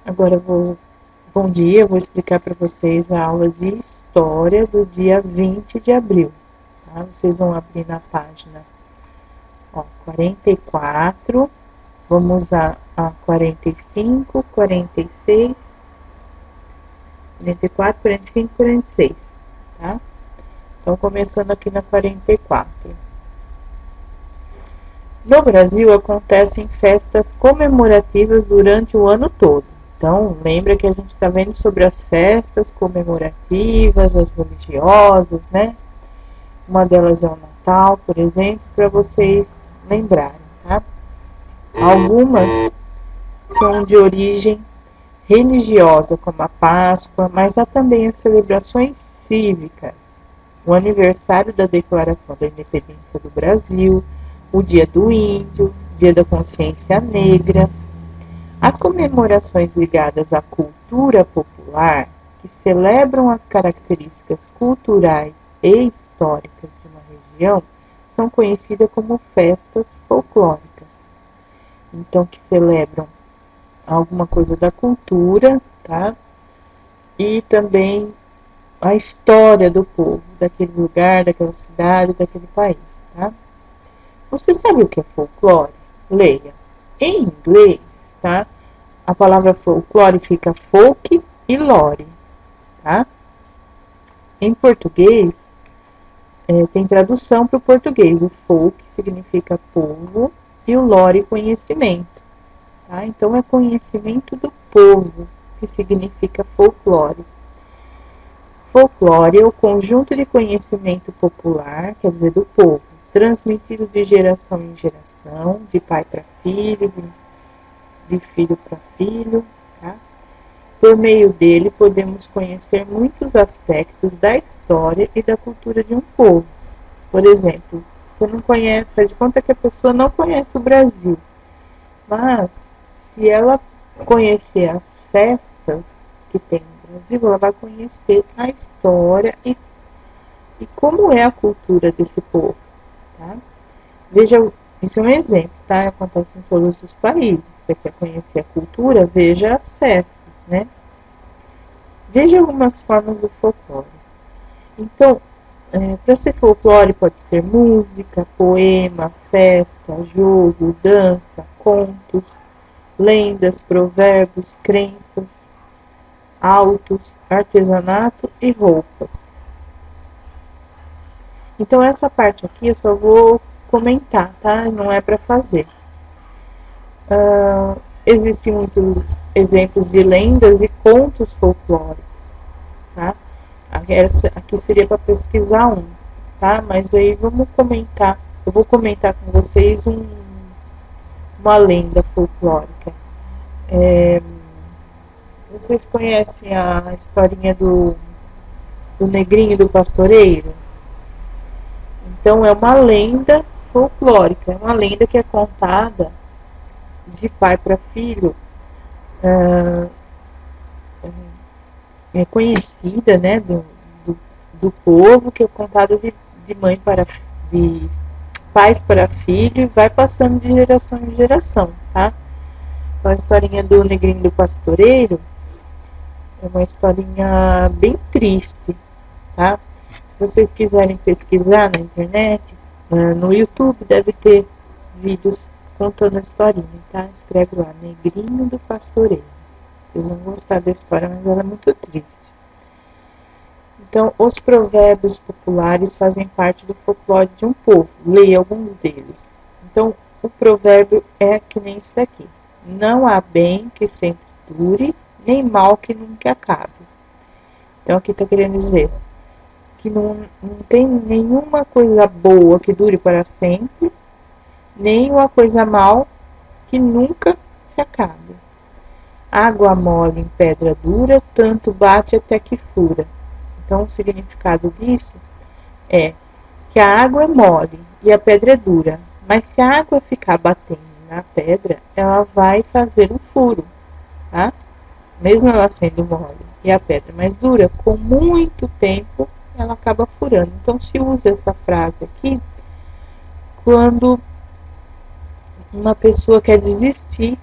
Agora bom dia, eu vou explicar para vocês a aula de História do dia 20 de abril. Tá? Vocês vão abrir na página 44, vamos usar a 45, 46, 44, 45, 46, tá? Então, começando aqui na 44. No Brasil, acontecem festas comemorativas durante o ano todo. Então, lembra que a gente está vendo sobre as festas comemorativas, as religiosas, né? Uma delas é o Natal, por exemplo, para vocês lembrarem, tá? Algumas são de origem religiosa, como a Páscoa, mas há também as celebrações cívicas, o aniversário da Declaração da Independência do Brasil, o Dia do Índio, Dia da Consciência Negra. As comemorações ligadas à cultura popular, que celebram as características culturais e históricas de uma região, são conhecidas como festas folclóricas. Então, que celebram alguma coisa da cultura, tá? E também a história do povo, daquele lugar, daquela cidade, daquele país, tá? Você sabe o que é folclore? Leia. Em inglês, tá? A palavra folclore fica folk e lore, tá? Em português, tem tradução para o português. O folk significa povo e o lore conhecimento, tá? Então é conhecimento do povo que significa folclore. Folclore é o conjunto de conhecimento popular, quer dizer, do povo, transmitido de geração em geração, de pai para filho, de filho para filho, tá? Por meio dele podemos conhecer muitos aspectos da história e da cultura de um povo. Por exemplo, você não conhece, faz de conta que a pessoa não conhece o Brasil, mas se ela conhecer as festas que tem no Brasil, ela vai conhecer a história e como é a cultura desse povo, tá? Veja, isso é um exemplo, tá? Acontece em todos os países. Você quer conhecer a cultura? Veja as festas, né? Veja algumas formas do folclore. Então, para ser folclore pode ser música, poema, festa, jogo, dança, contos, lendas, provérbios, crenças, autos, artesanato e roupas. Então essa parte aqui eu só vou comentar, tá? Não é para fazer. Existem muitos exemplos de lendas e contos folclóricos, tá? Aqui seria para pesquisar um, tá? Mas aí vamos comentar. Eu vou comentar com vocês uma lenda folclórica. Vocês conhecem a historinha do negrinho e do pastoreiro? Então é uma lenda folclórica, é uma lenda que é contada de pai para filho, é conhecida, né, do povo, que é contada de mãe para de pais para filho e vai passando de geração em geração, tá? Então a historinha do negrinho do pastoreiro é uma historinha bem triste, tá? Se vocês quiserem pesquisar na internet, no YouTube deve ter vídeos contando a historinha, tá? Escreve lá, Negrinho do Pastoreiro. Vocês vão gostar da história, mas ela é muito triste. Então, os provérbios populares fazem parte do folclore de um povo. Leia alguns deles. Então, o provérbio é que nem isso daqui. Não há bem que sempre dure, nem mal que nunca acabe. Então, aqui está querendo dizer que não tem nenhuma coisa boa que dure para sempre, nem uma coisa mal que nunca se acabe. Água mole em pedra dura, tanto bate até que fura. Então, o significado disso é que a água é mole e a pedra é dura, mas se a água ficar batendo na pedra, ela vai fazer um furo, tá? Mesmo ela sendo mole e a pedra mais dura, com muito tempo ela acaba furando. Então, se usa essa frase aqui quando uma pessoa quer desistir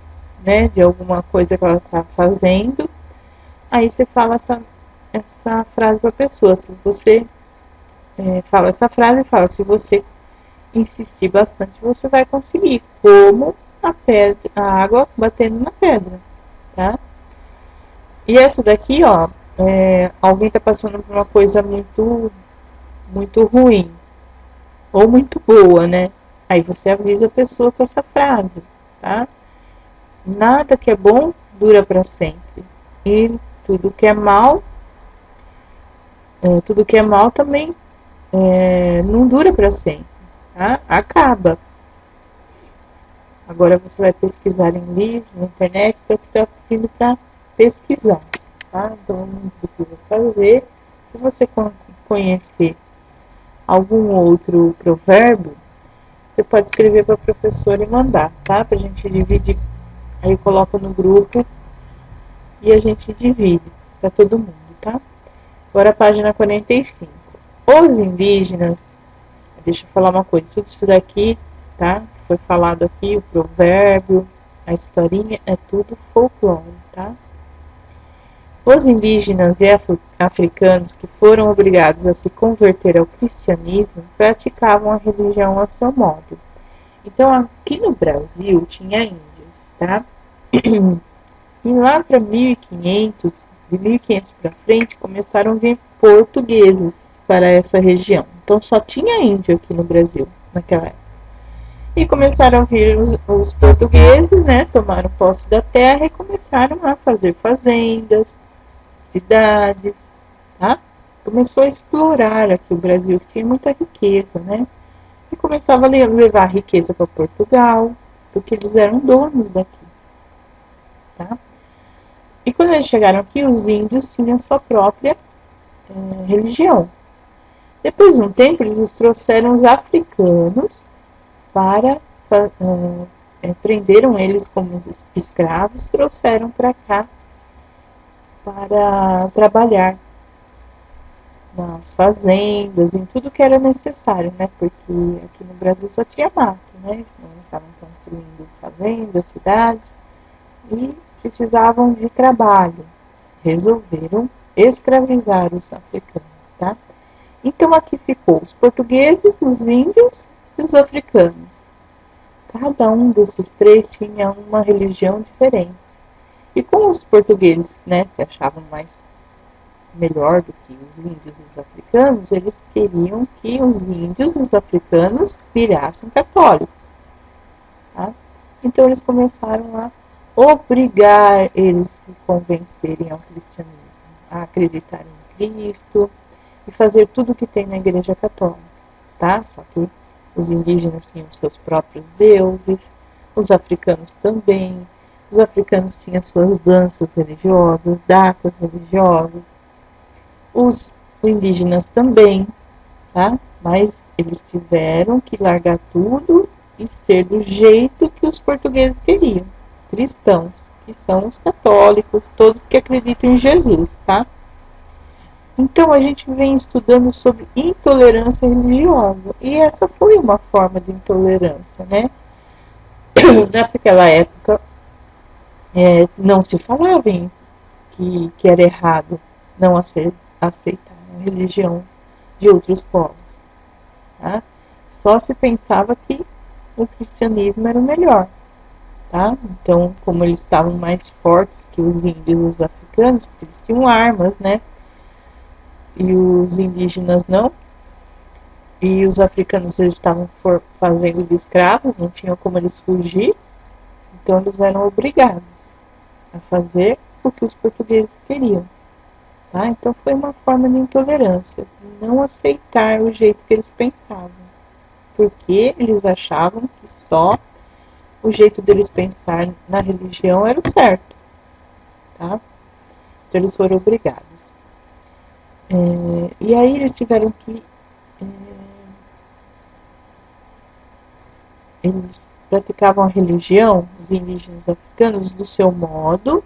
né, de alguma coisa que ela está fazendo, aí você fala essa frase para a pessoa. Se você fala essa frase e fala, se você insistir bastante, você vai conseguir, como a água batendo na pedra, tá? E essa daqui, ó, alguém está passando por uma coisa muito ruim ou muito boa, né? Aí você avisa a pessoa com essa frase, tá? Nada que é bom dura para sempre. E tudo que é mal, também não dura para sempre, tá? Acaba. Agora você vai pesquisar em livros, na internet, então que está pedindo para pesquisar, tá? Então não precisa fazer. Se você conhecer algum outro provérbio, você pode escrever para a professora e mandar, tá? Para a gente dividir. Aí eu coloco no grupo e a gente divide para todo mundo, tá? Agora a página 45. Os indígenas, deixa eu falar uma coisa, tudo isso daqui, tá? Foi falado aqui, o provérbio, a historinha, é tudo folclore, tá? Os indígenas e africanos que foram obrigados a se converter ao cristianismo praticavam a religião a seu modo. Então, aqui no Brasil tinha índios, tá? E lá para 1500, de 1500 para frente, começaram a vir portugueses para essa região. Então, só tinha índio aqui no Brasil naquela época. E começaram a vir os portugueses, né? Tomaram posse da terra e começaram a fazer fazendas, cidades, tá? Começou a explorar aqui o Brasil, que tinha muita riqueza, né? E começava a levar riqueza para Portugal, porque eles eram donos daqui, tá? E quando eles chegaram aqui, os índios tinham sua própria religião. Depois de um tempo, eles trouxeram os africanos para prenderam eles como escravos, trouxeram para cá para trabalhar nas fazendas, em tudo que era necessário, né? Porque aqui no Brasil só tinha mato, né? Senão eles estavam construindo fazendas, cidades e precisavam de trabalho. Resolveram escravizar os africanos, tá? Então aqui ficou os portugueses, os índios e os africanos. Cada um desses três tinha uma religião diferente. E como os portugueses, né, se achavam melhor do que os índios e os africanos, eles queriam que os índios e os africanos virassem católicos. Tá? Então eles começaram a obrigar eles a se convencerem ao cristianismo, a acreditar em Cristo e fazer tudo o que tem na Igreja Católica. Tá? Só que os indígenas tinham seus próprios deuses, os africanos também. Os africanos tinham suas danças religiosas, datas religiosas. Os indígenas também, tá? Mas eles tiveram que largar tudo e ser do jeito que os portugueses queriam. Cristãos, que são os católicos, todos que acreditam em Jesus, tá? Então a gente vem estudando sobre intolerância religiosa. E essa foi uma forma de intolerância, né? Naquela época não se falava que era errado não aceitar a religião de outros povos. Tá? Só se pensava que o cristianismo era o melhor. Tá? Então, como eles estavam mais fortes que os índios e os africanos, porque eles tinham armas, né? E os indígenas não. E os africanos eles estavam fazendo de escravos, não tinham como eles fugir. Então, eles eram obrigados a fazer o que os portugueses queriam. Tá? Então foi uma forma de intolerância, não aceitar o jeito que eles pensavam, porque eles achavam que só o jeito deles pensar na religião era o certo. Tá? Então eles foram obrigados. E aí eles tiveram que eles praticavam a religião, os indígenas africanos, do seu modo,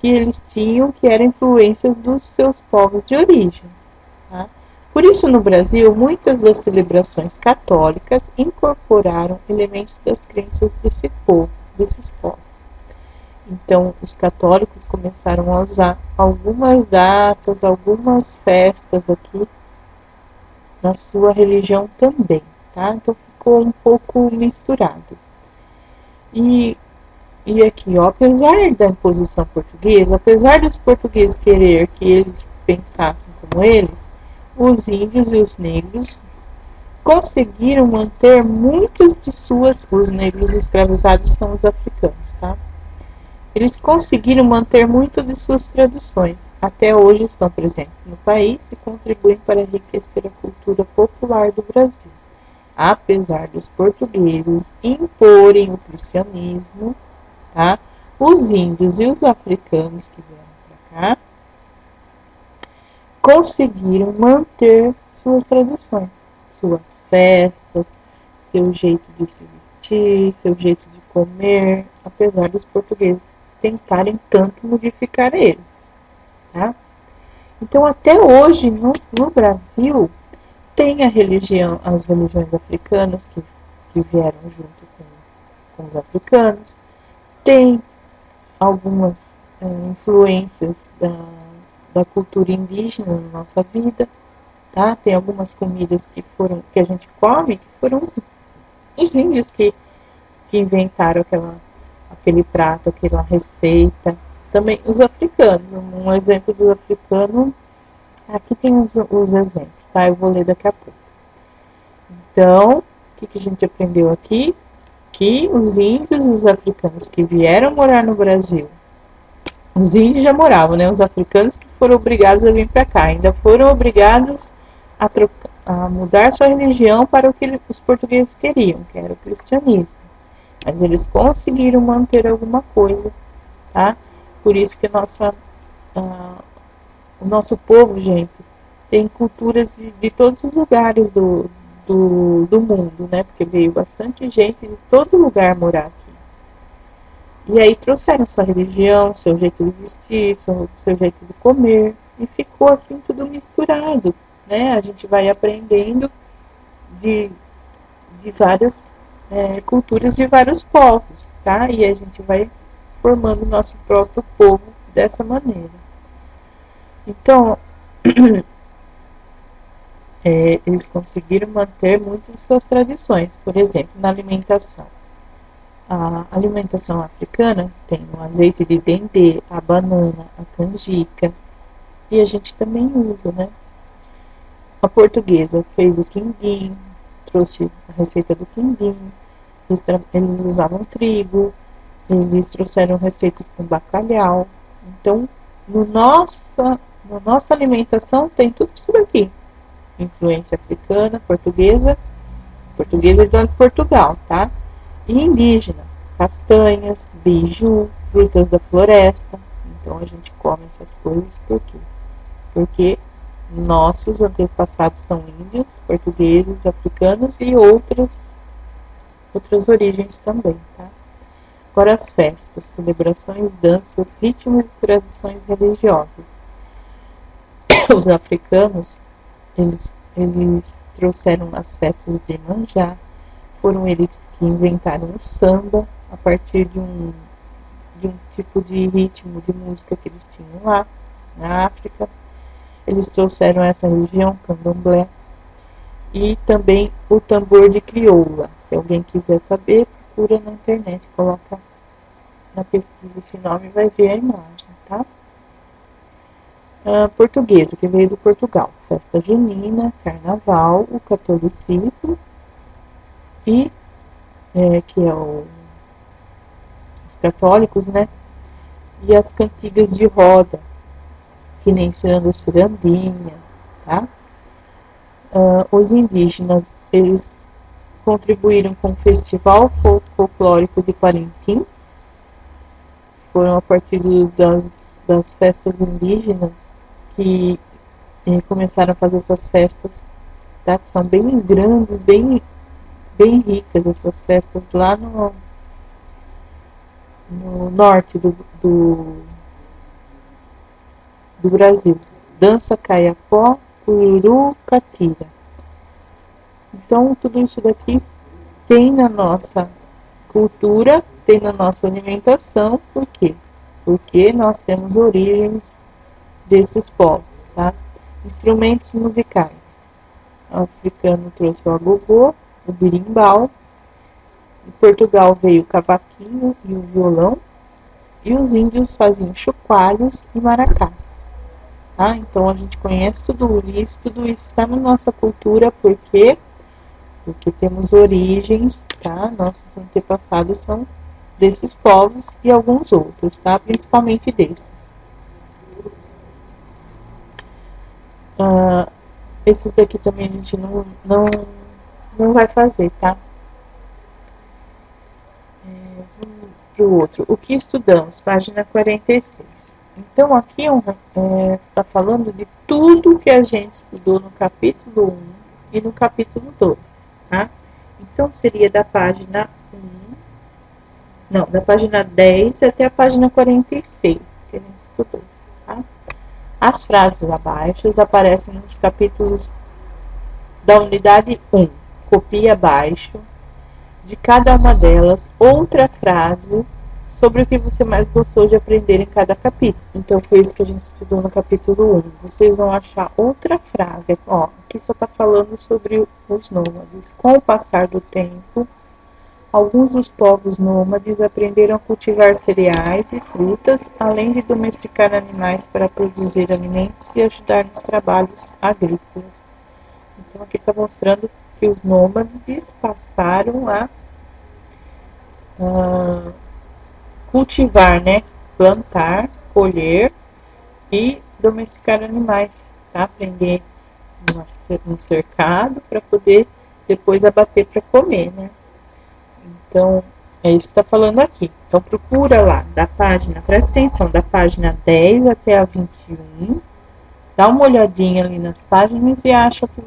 que eles tinham, que eram influências dos seus povos de origem. Tá? Por isso, no Brasil, muitas das celebrações católicas incorporaram elementos das crenças desses povos. Então, os católicos começaram a usar algumas datas, algumas festas aqui na sua religião também, tá? Então, ficou um pouco misturado. E aqui, ó, apesar da imposição portuguesa, apesar dos portugueses querer que eles pensassem como eles, os índios e os negros conseguiram manter muitas de suas... Os negros escravizados são os africanos, tá? Eles conseguiram manter muitas de suas tradições. Até hoje estão presentes no país e contribuem para enriquecer a cultura popular do Brasil. Apesar dos portugueses imporem o cristianismo, tá? Os índios e os africanos que vieram para cá conseguiram manter suas tradições, suas festas, seu jeito de se vestir, seu jeito de comer, apesar dos portugueses tentarem tanto modificar eles, tá? Então, até hoje, no Brasil, tem a religião, as religiões africanas que vieram junto com os africanos, tem algumas influências da cultura indígena na nossa vida, tá? Tem algumas comidas que a gente come, que foram os índios que inventaram aquele prato, aquela receita. Também os africanos, um exemplo do africano, aqui tem os exemplos, tá? Eu vou ler daqui a pouco. Então, o que a gente aprendeu aqui? Que os índios e os africanos que vieram morar no Brasil, os índios já moravam, né? Os africanos que foram obrigados a vir para cá, ainda foram obrigados a mudar sua religião para o que os portugueses queriam, que era o cristianismo. Mas eles conseguiram manter alguma coisa, tá? Por isso que o nosso povo, gente, tem culturas de todos os lugares do mundo, né? Porque veio bastante gente de todo lugar morar aqui. E aí trouxeram sua religião, seu jeito de vestir, seu jeito de comer, e ficou assim tudo misturado, né? A gente vai aprendendo de várias culturas de vários povos, tá? E a gente vai formando o nosso próprio povo dessa maneira. Então, eles conseguiram manter muitas de suas tradições. Por exemplo, na alimentação. A alimentação africana tem o azeite de dendê, a banana, a canjica, e a gente também usa, né? A portuguesa fez o quindim, trouxe a receita do quindim, eles usavam trigo, eles trouxeram receitas com bacalhau. Então, na nossa alimentação tem tudo isso daqui. Influência africana, portuguesa de Portugal, tá? E indígena, castanhas, beiju, frutas da floresta. Então a gente come essas coisas por quê? Porque nossos antepassados são índios, portugueses, africanos e outras origens também, tá? Agora as festas, celebrações, danças, ritmos e tradições religiosas. Os africanos, eles trouxeram as festas de Iemanjá, foram eles que inventaram o samba a partir de um tipo de ritmo de música que eles tinham lá na África. Eles trouxeram essa religião, candomblé, e também o tambor de crioula. Se alguém quiser saber, procura na internet, coloca na pesquisa esse nome e vai ver a imagem, tá? A portuguesa, que veio do Portugal, festa junina, carnaval, o catolicismo, e que é os católicos, né? E as cantigas de roda, que nem Ciranda Cirandinha, tá? Os indígenas, eles contribuíram com o Festival Folclórico de Parintins, foram a partir das festas indígenas que começaram a fazer essas festas, tá? Que são bem grandes, bem ricas, essas festas lá no norte do Brasil. Dança Caiapó, Cururu, Catira. Então, tudo isso daqui tem na nossa cultura, tem na nossa alimentação. Por quê? Porque nós temos origens desses povos, tá? Instrumentos musicais. O africano trouxe o agogô, o berimbau. Em Portugal veio o cavaquinho e o violão. E os índios faziam chocalhos e maracás. Tá? Então a gente conhece tudo isso está na nossa cultura, porque temos origens, tá? Nossos antepassados são desses povos e alguns outros, tá? Principalmente desses. Esses daqui também a gente não vai fazer, tá? Vamos para o outro. O que estudamos? Página 46. Então, aqui está falando de tudo que a gente estudou no capítulo 1 e no capítulo 2, tá? Então, seria da página 1, da página 10 até a página 46 que a gente estudou, tá? As frases abaixo aparecem nos capítulos da unidade 1. Copie abaixo de cada uma delas outra frase sobre o que você mais gostou de aprender em cada capítulo. Então, foi isso que a gente estudou no capítulo 1. Vocês vão achar outra frase. Ó, aqui só está falando sobre os nômades. Com o passar do tempo, alguns dos povos nômades aprenderam a cultivar cereais e frutas, além de domesticar animais para produzir alimentos e ajudar nos trabalhos agrícolas. Então, aqui está mostrando que os nômades passaram a cultivar, né? Plantar, colher e domesticar animais, tá? Aprender no cercado para poder depois abater para comer, né? Então, é isso que está falando aqui. Então, procura lá, da página, presta atenção, da página 10 até a 21, dá uma olhadinha ali nas páginas e acha o que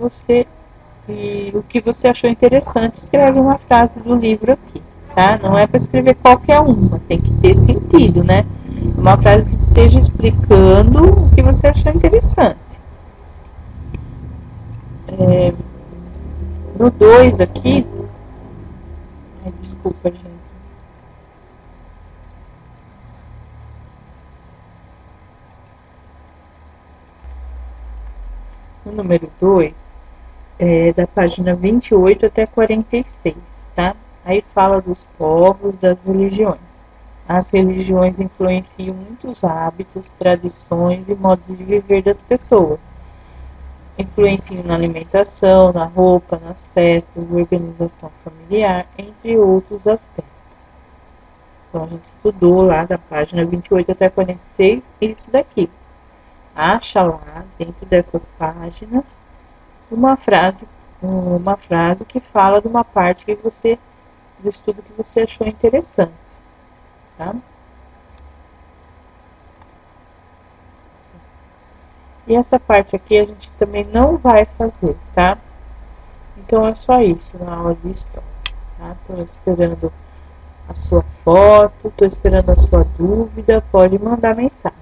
você achou interessante. Escreve uma frase do livro aqui, tá? Não é para escrever qualquer uma, tem que ter sentido, né? Uma frase que esteja explicando o que você achou interessante. No 2 aqui, desculpa, gente. No número 2, da página 28 até 46, tá? Aí fala dos povos, das religiões. As religiões influenciam muitos hábitos, tradições e modos de viver das pessoas. Influenciam na alimentação, na roupa, nas festas, organização familiar, entre outros aspectos. Então, a gente estudou lá da página 28 até 46 isso daqui. Acha lá, dentro dessas páginas, uma frase que fala de uma parte do estudo que você achou interessante, tá? E essa parte aqui a gente também não vai fazer, tá? Então é só isso na aula de história, tá? Tô esperando a sua foto, tô esperando a sua dúvida, pode mandar mensagem.